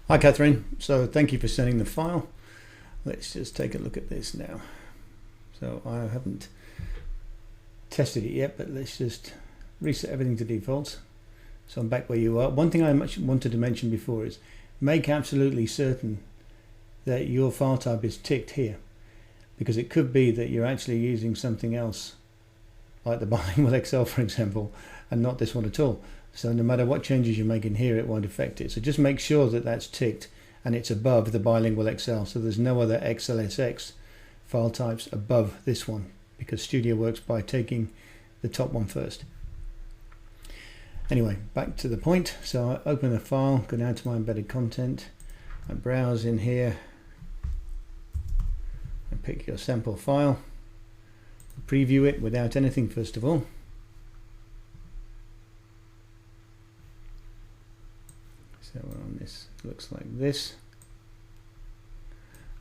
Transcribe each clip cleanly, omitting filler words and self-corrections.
Hi Catherine, so thank you for sending the file. Let's just take a look at this now. So I haven't tested it yet, but let's just reset everything to defaults. So I'm back where you are. One thing I wanted to mention before is make absolutely certain that your file type is ticked here, because it could be that you're actually using something else, like the bilingual Excel for example, and not this one at all. So no matter what changes you make in here, it won't affect it. So just make sure that that's ticked and it's above the bilingual Excel. So there's no other XLSX file types above this one, because Studio works by taking the top one first. Anyway, back to the point. So I open a file, go down to my embedded content, I browse in here, and pick your sample file, preview it without anything first of all. So we're on this, looks like this.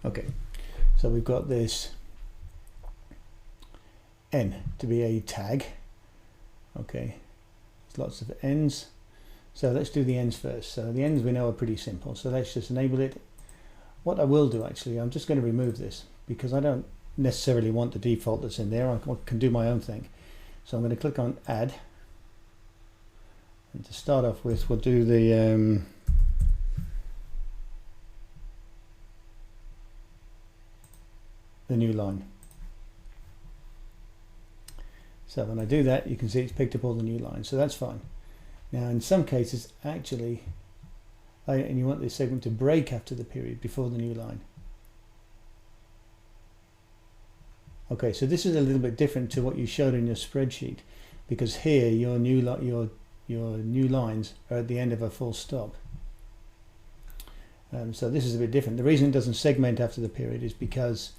Okay, so we've got this N to be a tag. Okay, there's lots of N's. So let's do the N's first. So the N's we know are pretty simple. So let's just enable it. What I will do actually, I'm just going to remove this because I don't necessarily want the default that's in there. I can do my own thing. So I'm going to click on Add. And to start off with, we'll do the new line. So when I do that, you can see it's picked up all the new lines, so that's fine. Now in some cases actually, and you want this segment to break after the period before the new line. Okay, so this is a little bit different to what you showed in your spreadsheet, because here your new lines are at the end of a full stop. So this is a bit different. The reason it doesn't segment after the period is because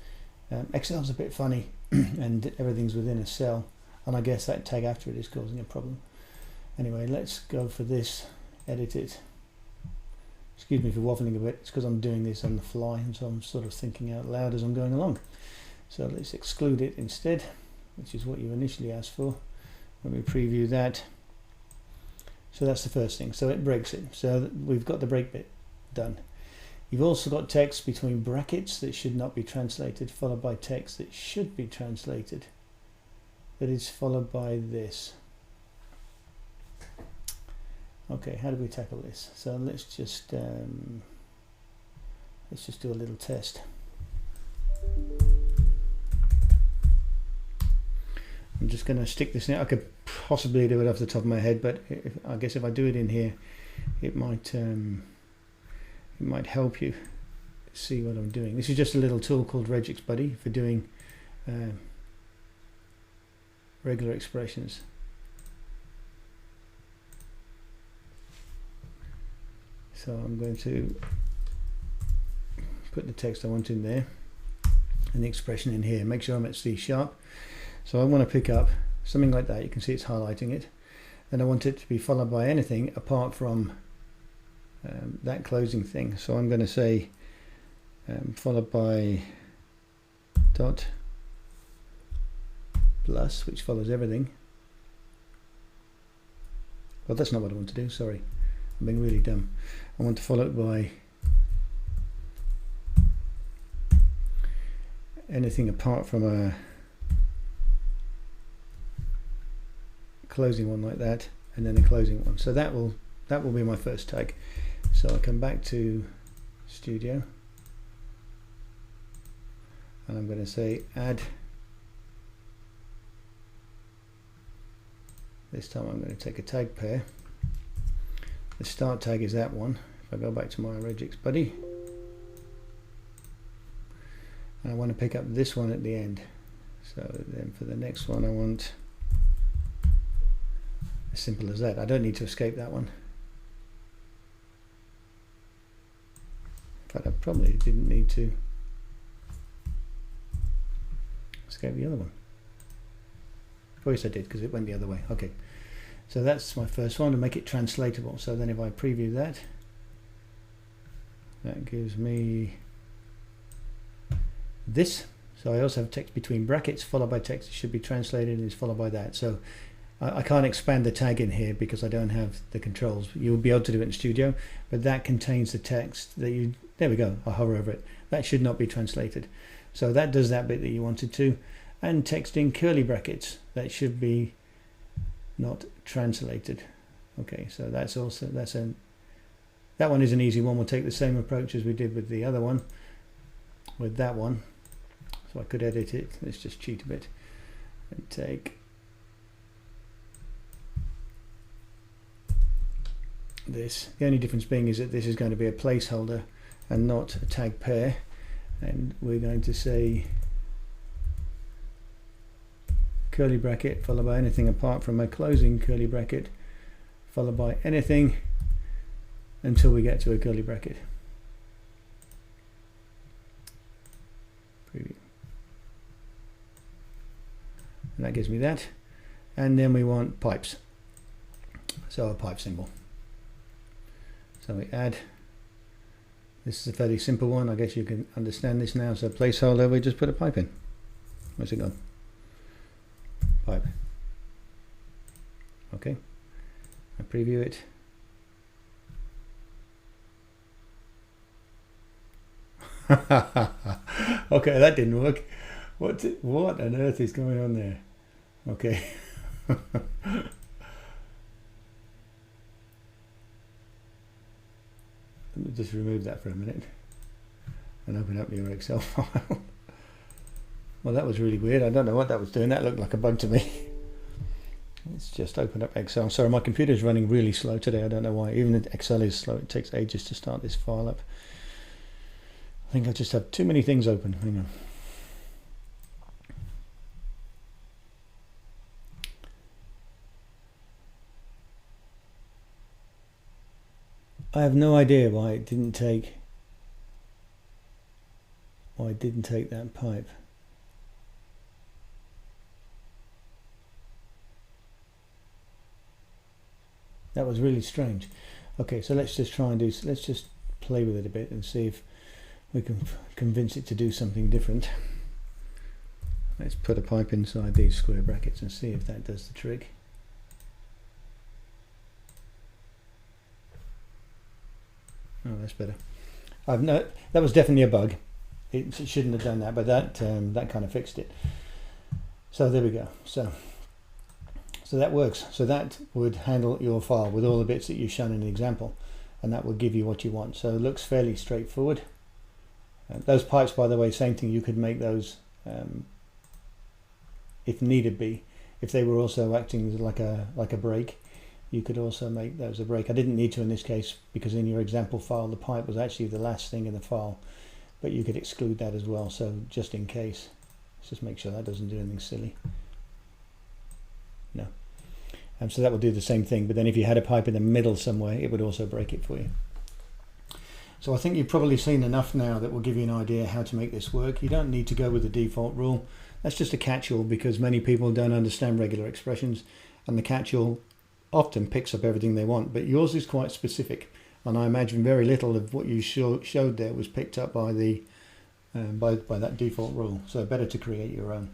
Excel's a bit funny and everything's within a cell, and I guess that tag after it is causing a problem. Anyway, let's go for this, edit it. Excuse me for waffling a bit, it's because I'm doing this on the fly and so I'm sort of thinking out loud as I'm going along. So let's exclude it instead, which is what you initially asked for. When we preview that, so that's the first thing, so it breaks it. So we've got the break bit done. You've also got text between brackets that should not be translated, followed by text that should be translated, that is followed by this. Okay, how do we tackle this? So let's just do a little test. I'm just going to stick this in. I could possibly do it off the top of my head, but I guess if I do it in here, it might help you see what I'm doing. This is just a little tool called Regex Buddy for doing regular expressions. So I'm going to put the text I want in there and the expression in here. Make sure I'm at C#. So I want to pick up something like that. You can see it's highlighting it. Then I want it to be followed by anything apart from that closing thing. So I'm going to say followed by dot plus, which follows everything. Well, that's not what I want to do, sorry. I'm being really dumb. I want to follow it by anything apart from a closing one like that, and then a closing one. So that will be my first tag. So I come back to Studio and I'm going to say add. This time I'm going to take a tag pair. The start tag is that one. If I go back to my Regex Buddy, and I want to pick up this one at the end. So then for the next one I want as simple as that. I don't need to escape that one. In fact, I probably didn't need to escape the other one. Of course I did, because it went the other way. Okay, so that's my first one, to make it translatable. So then if I preview that, that gives me this. So I also have text between brackets followed by text that should be translated and is followed by that. So I can't expand the tag in here because I don't have the controls. You'll be able to do it in Studio, but that contains the text that you, there we go, I hover over it. That should not be translated. So that does that bit that you wanted to. And text in curly brackets, that should be not translated. Okay, so that's also, that one is an easy one. We'll take the same approach as we did with the other one, with that one. So I could edit it, let's just cheat a bit and take this. The only difference being is that this is going to be a placeholder and not a tag pair, and we're going to say curly bracket followed by anything apart from a closing curly bracket followed by anything until we get to a curly bracket. Preview. And that gives me that, and then we want pipes, so a pipe symbol. So we add, this is a fairly simple one, I guess you can understand this now. So placeholder, we just put a pipe in. Where's it gone? Pipe. Okay, I preview it. Okay, that didn't work. What on earth is going on there? Okay. Let me just remove that for a minute and open up your Excel file. Well, that was really weird. I don't know what that was doing. That looked like a bug to me. Let's just open up Excel. Sorry, my computer is running really slow today. I don't know why. Even if Excel is slow, it takes ages to start this file up. I think I just have too many things open. Hang on. I have no idea why it didn't take that pipe. That was really strange. Okay, so let's just try and let's just play with it a bit and see if we can convince it to do something different. Let's put a pipe inside these square brackets and see if that does the trick. Oh, that's better. That was definitely a bug. It shouldn't have done that, but that kind of fixed it. So there we go. So that works. So that would handle your file with all the bits that you've shown in the example, and that will give you what you want. So it looks fairly straightforward. Those pipes, by the way, same thing. You could make those if needed be. If they were also acting like a break, you could also make those a break. I didn't need to in this case because in your example file the pipe was actually the last thing in the file, but you could exclude that as well. So just in case, let's just make sure that doesn't do anything silly. No. So that will do the same thing, but then if you had a pipe in the middle somewhere, it would also break it for you. So I think you've probably seen enough now that will give you an idea how to make this work. You don't need to go with the default rule. That's just a catch-all because many people don't understand regular expressions, and the catch-all often picks up everything they want, but yours is quite specific, and I imagine very little of what you showed there was picked up by the by that default rule. So better to create your own.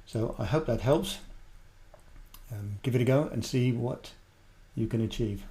So I hope that helps. Give it a go and see what you can achieve.